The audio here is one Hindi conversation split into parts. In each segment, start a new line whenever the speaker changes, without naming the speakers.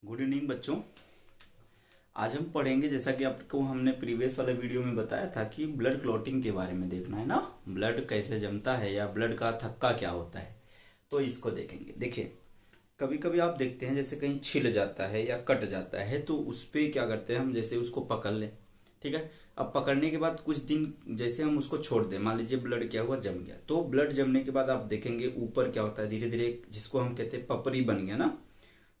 गुड इवनिंग बच्चों। आज हम पढ़ेंगे, जैसा कि आपको हमने प्रीवियस वाले वीडियो में बताया था कि ब्लड क्लॉटिंग के बारे में देखना है ना, ब्लड कैसे जमता है या ब्लड का थक्का क्या होता है, तो इसको देखेंगे। देखिए, कभी कभी आप देखते हैं जैसे कहीं छिल जाता है या कट जाता है तो उस पर क्या करते हैं हम, जैसे उसको पकड़ लें, ठीक है। अब पकड़ने के बाद कुछ दिन जैसे हम उसको छोड़ दें, मान लीजिए ब्लड क्या हुआ, जम गया। तो ब्लड जमने के बाद आप देखेंगे ऊपर क्या होता है, धीरे धीरे जिसको हम कहते हैं पपरी बन गया ना।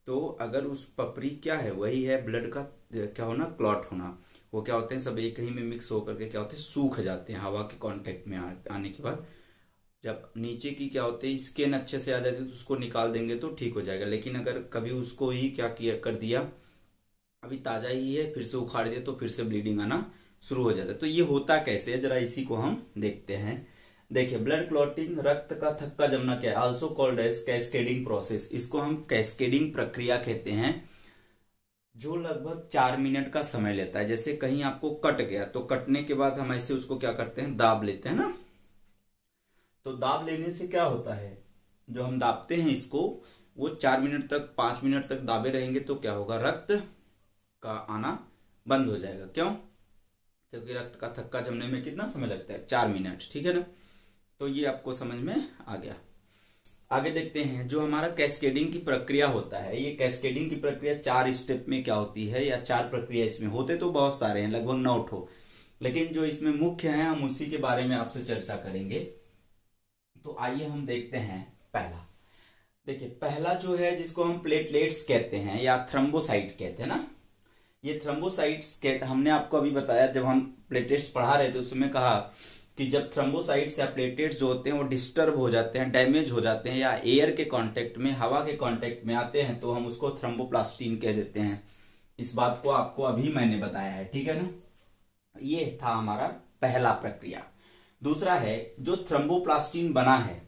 तो अगर उस पपरी क्या है, वही है ब्लड का क्या होना, क्लॉट होना। वो क्या होते हैं, सब एक ही में मिक्स होकर के क्या होते हैं, सूख जाते हैं हवा के कांटेक्ट में आने के बाद। जब नीचे की क्या होते हैं, स्किन अच्छे से आ जाती है तो उसको निकाल देंगे तो ठीक हो जाएगा। लेकिन अगर कभी उसको ही क्या किया कर दिया, अभी ताज़ा ही है, फिर से उखाड़ दिया तो फिर से ब्लीडिंग आना शुरू हो जाता है। तो ये होता कैसे है, जरा इसी को हम देखते हैं। देखिए, ब्लड क्लॉटिंग, रक्त का थक्का जमना क्या है, also called as cascading process. इसको हम कैस्केडिंग प्रक्रिया कहते हैं, जो लगभग 4 मिनट का समय लेता है। जैसे कहीं आपको कट गया तो कटने के बाद हम ऐसे उसको क्या करते हैं, दाब लेते हैं ना। तो दाब लेने से क्या होता है, जो हम दाबते हैं इसको, वो 4 मिनट तक 5 मिनट तक दाबे रहेंगे तो क्या होगा, रक्त का आना बंद हो जाएगा। क्यों? क्योंकि रक्त का थक्का जमने में कितना समय लगता है, 4 मिनट, ठीक है ना। तो ये आपको समझ में आ गया। आगे देखते हैं, जो हमारा कैस्केडिंग की प्रक्रिया होता है, ये कैस्केडिंग की प्रक्रिया 4 स्टेप में क्या होती है, या 4 प्रक्रिया इसमें होते तो बहुत सारे हैं, लगभग 9 ठो, लेकिन जो इसमें मुख्य है हम उसी के बारे में आपसे चर्चा करेंगे। तो आइए हम देखते हैं। पहला देखिए, पहला जो है जिसको हम प्लेटलेट्स कहते हैं या थ्रोम्बोसाइट कहते हैं ना, ये थ्रोम्बोसाइट्स कहते, हमने आपको अभी बताया जब हम प्लेटलेट्स पढ़ा रहे थे उसमें कहा कि जब थ्रोम्बोसाइट्स या प्लेटलेट्स जो होते हैं वो डिस्टर्ब हो जाते हैं, डैमेज हो जाते हैं, या एयर के कांटेक्ट में, हवा के कांटेक्ट में आते हैं तो हम उसको थ्रोम्बोप्लास्टिन कह देते हैं। इस बात को आपको अभी मैंने बताया है, ठीक है ना। ये था हमारा पहला प्रक्रिया। दूसरा है, जो थ्रोम्बोप्लास्टिन बना है,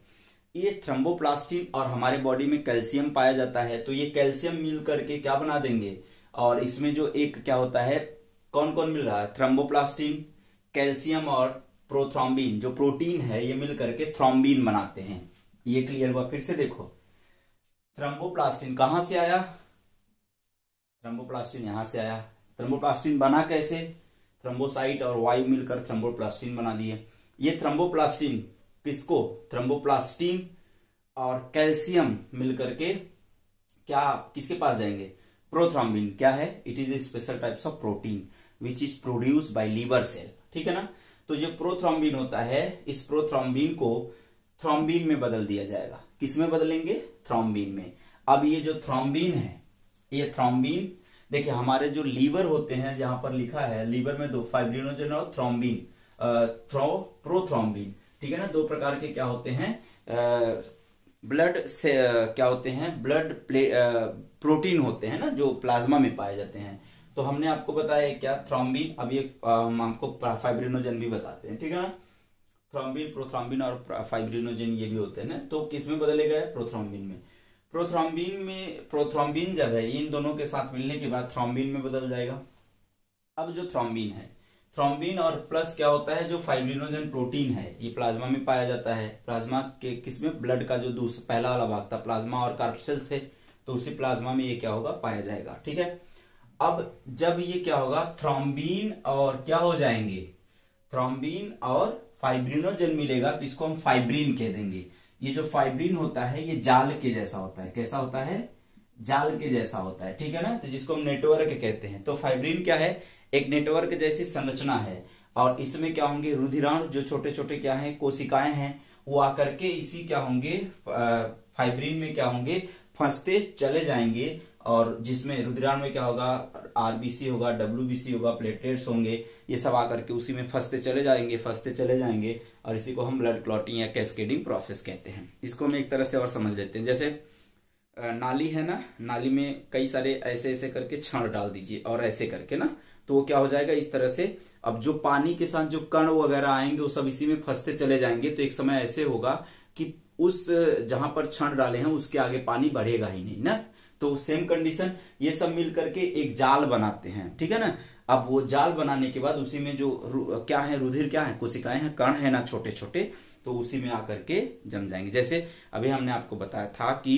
ये थ्रोम्बोप्लास्टिन और हमारे बॉडी में कैल्शियम पाया जाता है, तो ये कैल्शियम मिल करके क्या बना देंगे, और इसमें जो एक क्या होता है, कौन कौन मिल रहा है, थ्रोम्बोप्लास्टिन, कैल्शियम और प्रोथ्रोम्बिन, जो प्रोटीन है, ये मिल करके थ्रोम्बिन बनाते हैं। ये क्लियर हुआ? फिर से देखो, थ्रोम्बोप्लास्टिन कहां से आया, थ्रोम्बोप्लास्टिन यहां से आया। थ्रोम्बोप्लास्टिन बना कैसे, थ्रोम्बोसाइट और वायु मिलकर थ्रोम्बोप्लास्टिन बना दिए। ये थ्रोम्बोप्लास्टिन किसको, थ्रोम्बोप्लास्टिन और कैल्शियम मिलकर के क्या किसके पास जाएंगे, प्रोथ्रोम्बिन। क्या है, it is a special types of protein which is produced by liver cell, ठीक है ना। तो जो प्रोथ्रोम्बिन होता है, इस प्रोथ्रोम्बिन को थ्रोम्बिन में बदल दिया जाएगा। किस में बदलेंगे, थ्रोम्बिन में। अब ये जो थ्रोम्बिन है, ये थ्रोम्बिन, देखिए हमारे जो लीवर होते हैं, जहां पर लिखा है लीवर में 2 फाइब्रिनोजन और थ्रोम्बिन, प्रोथ्रोम्बिन, ठीक है ना। 2 प्रकार के क्या होते हैं, ब्लड से क्या होते हैं, ब्लड प्रोटीन होते हैं ना, जो प्लाज्मा में पाए जाते हैं। तो हमने आपको बताया क्या, थ्रोम्बिन, अब ये हम आपको फाइब्रिनोजन भी बताते हैं, ठीक है ना। थ्रोम्बिन, प्रोथ्रोम्बिन और फाइब्रिनोजन ये भी होते हैं ना। तो किस में बदले गए, प्रोथ्रोम्बिन में। प्रोथ्रोम्बिन जब है, इन दोनों के साथ मिलने के बाद थ्रोम्बिन में बदल जाएगा। अब जो थ्रोम्बिन है, थ्रोम्बिन और प्लस क्या होता है, जो फाइब्रिनोजन प्रोटीन है, ये प्लाज्मा में पाया जाता है। प्लाज्मा के किसमें, ब्लड का जो पहला वाला भाग था, प्लाज्मा और कार्पसेल्स थे, तो उसी प्लाज्मा में ये क्या होगा, पाया जाएगा, ठीक है। अब जब ये क्या होगा, थ्रोम्बिन और क्या हो जाएंगे, थ्रोम्बिन और फाइब्रिनोजन मिलेगा तो इसको हम फाइब्रिन कह देंगे। ये जो फाइब्रिन होता है ये जाल के जैसा होता है। कैसा होता है, जाल के जैसा होता है, ठीक है ना। तो जिसको हम नेटवर्क कहते हैं। तो फाइब्रिन क्या है, एक नेटवर्क जैसी संरचना है, और इसमें क्या होंगे, रुधिराणु, जो छोटे छोटे क्या है, कोशिकाएं हैं, वो आकर के इसी क्या होंगे, फाइब्रिन में क्या होंगे, फंसते चले जाएंगे। और जिसमें रुधिराणु में क्या होगा, आरबीसी होगा, डब्ल्यूबीसी होगा, प्लेटलेट्स होंगे, ये सब आकर के उसी में फंसते चले जाएंगे, और इसी को हम ब्लड क्लॉटिंग या कैस्केडिंग प्रोसेस कहते हैं। इसको हम एक तरह से और समझ लेते हैं, जैसे नाली है ना, नाली में कई सारे ऐसे ऐसे करके छान डाल दीजिए और ऐसे करके ना, तो वो क्या हो जाएगा, इस तरह से। अब जो पानी के साथ जो कण वगैरह आएंगे वो सब इसी में फंसते चले जाएंगे। तो एक समय ऐसे होगा कि उस जहां पर छान डाले हैं उसके आगे पानी बढ़ेगा ही नहीं ना। तो सेम कंडीशन, ये सब मिल करके एक जाल बनाते हैं, ठीक है ना। अब वो जाल बनाने के बाद उसी में जो क्या है, रुधिर क्या है, कोशिकाएं हैं, कण है ना, छोटे छोटे, तो उसी में आकर के जम जाएंगे। जैसे अभी हमने आपको बताया था कि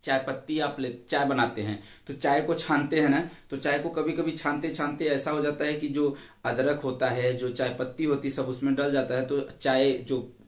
चाय पत्ती आप चाय बनाते हैं तो चाय को छानते हैं ना, तो चाय को कभी कभी छानते छानते ऐसा हो जाता है कि जो अदरक होता है, जो चाय पत्ती होती है, सब उसमें डल जाता है। तो चाय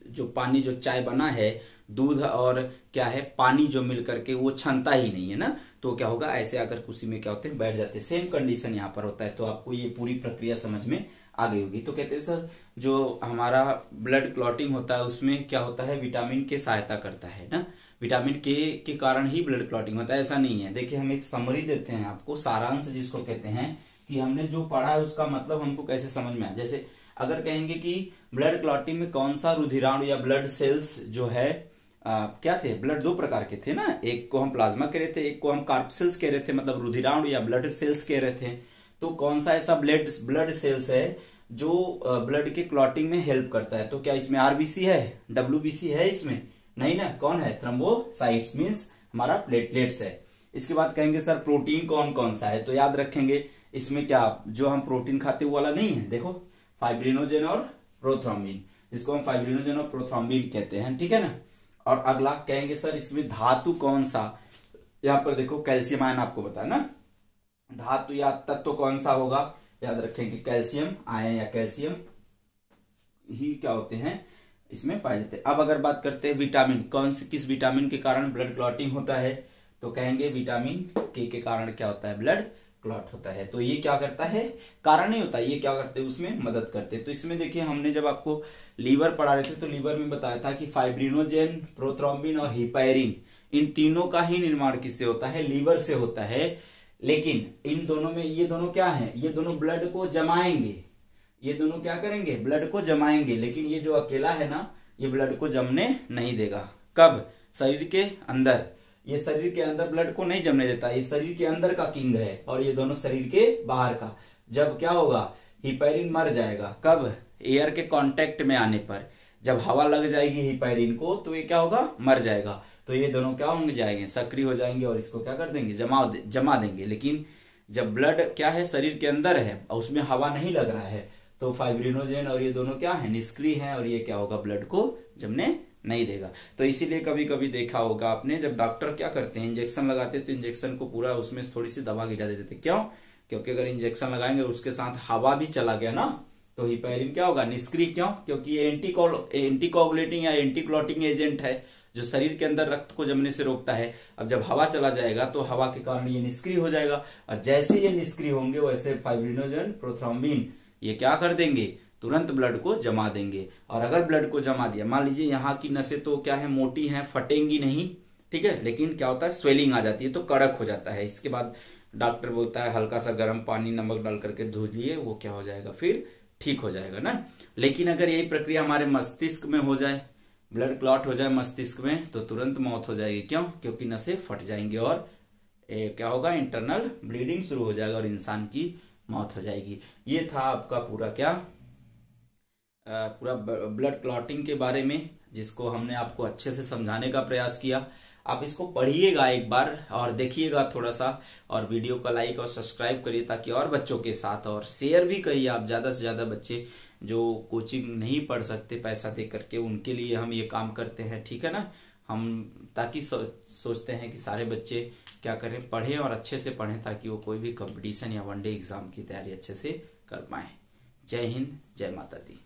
जो पानी जो चाय बना है, दूध और क्या है पानी जो मिल करके वो छनता ही नहीं है ना, तो क्या होगा ऐसे आकर उसी में क्या होते हैं बैठ जाते हैं। सेम कंडीशन यहाँ पर होता है। तो आपको ये पूरी प्रक्रिया समझ में आ गई होगी। तो कहते हैं सर जो हमारा ब्लड क्लॉटिंग होता है उसमें क्या होता है, विटामिन के सहायता करता है ना, विटामिन के कारण ही ब्लड क्लॉटिंग होता है, ऐसा नहीं है। देखिए हम एक समरी देते हैं आपको, सारांश जिसको कहते हैं कि हमने जो पढ़ा है उसका मतलब हमको कैसे समझ में आए। जैसे अगर कहेंगे कि ब्लड क्लॉटिंग में कौन सा रुधिराणु या ब्लड सेल्स जो है क्या थे, ब्लड दो प्रकार के थे ना, एक को हम प्लाज्मा कह रहे थे, एक को हम कार्पसेल्स कह रहे थे, मतलब रुधिराणु या ब्लड सेल्स कह रहे थे। तो कौन सा ऐसा ब्लड सेल्स है जो ब्लड के क्लॉटिंग में हेल्प करता है? तो क्या इसमें आरबीसी है, डब्ल्यूबीसी है इसमें? नहीं ना, कौन है? थ्रोम्बोसाइट्स मींस हमारा प्लेटलेट्स है। इसके बाद कहेंगे सर प्रोटीन कौन कौन सा है, तो याद रखेंगे इसमें क्या जो हम प्रोटीन खाते वो वाला नहीं है, देखो फाइब्रिनोजेन और प्रोथ्रोम्बिन, जिसको हम फाइब्रिनोजेन और प्रोथ्रोम्बिन कहते हैं, ठीक है ना। और अगला कहेंगे सर इसमें धातु कौन सा, यहाँ पर देखो कैल्शियम आयन आपको बताया ना, धातु या तत्व कौन सा होगा, याद रखेंगे कैल्शियम आयन या कैल्शियम ही क्या होते हैं इसमें पाए जाते हैं। अब अगर बात करते हैं विटामिन, कौन से किस विटामिन के कारण ब्लड क्लॉटिंग होता है, तो कहेंगे विटामिन के कारण क्या होता है, ब्लड क्लॉट होता है। तो ये क्या करता है, कारण नहीं होता, ये क्या करते हैं उसमें मदद करते हैं। तो इसमें देखिए हमने जब आपको लीवर पढ़ा रहे थे तो लीवर में बताया था कि फाइब्रिनोजेन, प्रोथ्रोम्बिन और हिपैरिन, इन तीनों का ही निर्माण किससे होता है, लीवर से होता है। लेकिन इन दोनों में ये दोनों क्या है, ये दोनों ब्लड को जमाएंगे, ये दोनों क्या करेंगे, ब्लड को जमाएंगे। लेकिन ये जो अकेला है ना, ये ब्लड को जमने नहीं देगा। कब, शरीर के अंदर, ये शरीर के अंदर ब्लड को नहीं जमने देता, ये शरीर के अंदर का किंग है और ये दोनों शरीर के बाहर का। जब क्या होगा, हिपैरिन मर जाएगा, कब, एयर के कांटेक्ट में आने पर, जब हवा लग जाएगी हिपैरिन को तो ये क्या होगा, मर जाएगा। तो ये दोनों क्या होंगे, जाएंगे, सक्रिय हो जाएंगे और इसको क्या कर देंगे, जमा देंगे। लेकिन जब ब्लड क्या है शरीर के अंदर है और उसमें हवा नहीं लग रहा है तो फाइब्रिनोजेन और ये दोनों क्या है, निष्क्रिय हैं और ये क्या होगा, ब्लड को जमने नहीं देगा। तो इसीलिए कभी कभी देखा होगा आपने, जब डॉक्टर क्या करते हैं इंजेक्शन लगाते हैं तो इंजेक्शन को पूरा उसमें थोड़ी सी दवा गिरा देते थे। क्यों? क्योंकि अगर इंजेक्शन लगाएंगे उसके साथ हवा भी चला गया ना तो हिपैरिन क्या होगा, निष्क्रिय। क्यों? क्योंकि ये एंटीकोगुलेटिंग या एंटी क्लॉटिंग एजेंट है जो शरीर के अंदर रक्त को जमने से रोकता है। अब जब हवा चला जाएगा तो हवा के कारण ये निष्क्रिय हो जाएगा और जैसे ये निष्क्रिय होंगे वैसे फाइब्रिनोजेन, प्रोथ्रोम्बिन ये क्या कर देंगे, तुरंत ब्लड को जमा देंगे। और अगर ब्लड को जमा दिया, मान लीजिए यहाँ की नसें तो क्या है, मोटी हैं, फटेंगी नहीं, ठीक है, लेकिन क्या होता है, स्वेलिंग आ जाती है तो कड़क हो जाता है। इसके बाद डॉक्टर बोलता है हल्का सा गर्म पानी नमक डाल करके धो लिए, वो क्या हो जाएगा, फिर ठीक हो जाएगा ना। लेकिन अगर यही प्रक्रिया हमारे मस्तिष्क में हो जाए, ब्लड क्लॉट हो जाए मस्तिष्क में, तो तुरंत मौत हो जाएगी। क्यों? क्योंकि नसें फट जाएंगी और क्या होगा, इंटरनल ब्लीडिंग शुरू हो जाएगा और इंसान की मौत हो जाएगी। ये था आपका पूरा क्या, पूरा ब्लड क्लॉटिंग के बारे में, जिसको हमने आपको अच्छे से समझाने का प्रयास किया। आप इसको पढ़िएगा एक बार और देखिएगा थोड़ा सा, और वीडियो को लाइक और सब्सक्राइब करिए ताकि और बच्चों के साथ, और शेयर भी करिए आप, ज़्यादा से ज़्यादा बच्चे जो कोचिंग नहीं पढ़ सकते पैसा दे करके, उनके लिए हम ये काम करते हैं, ठीक है ना। हम ताकि सोचते हैं कि सारे बच्चे क्या करें, पढ़ें और अच्छे से पढ़ें ताकि वो कोई भी कंपटीशन या वनडे एग्जाम की तैयारी अच्छे से कर पाएँ। जय हिंद, जय माता दी।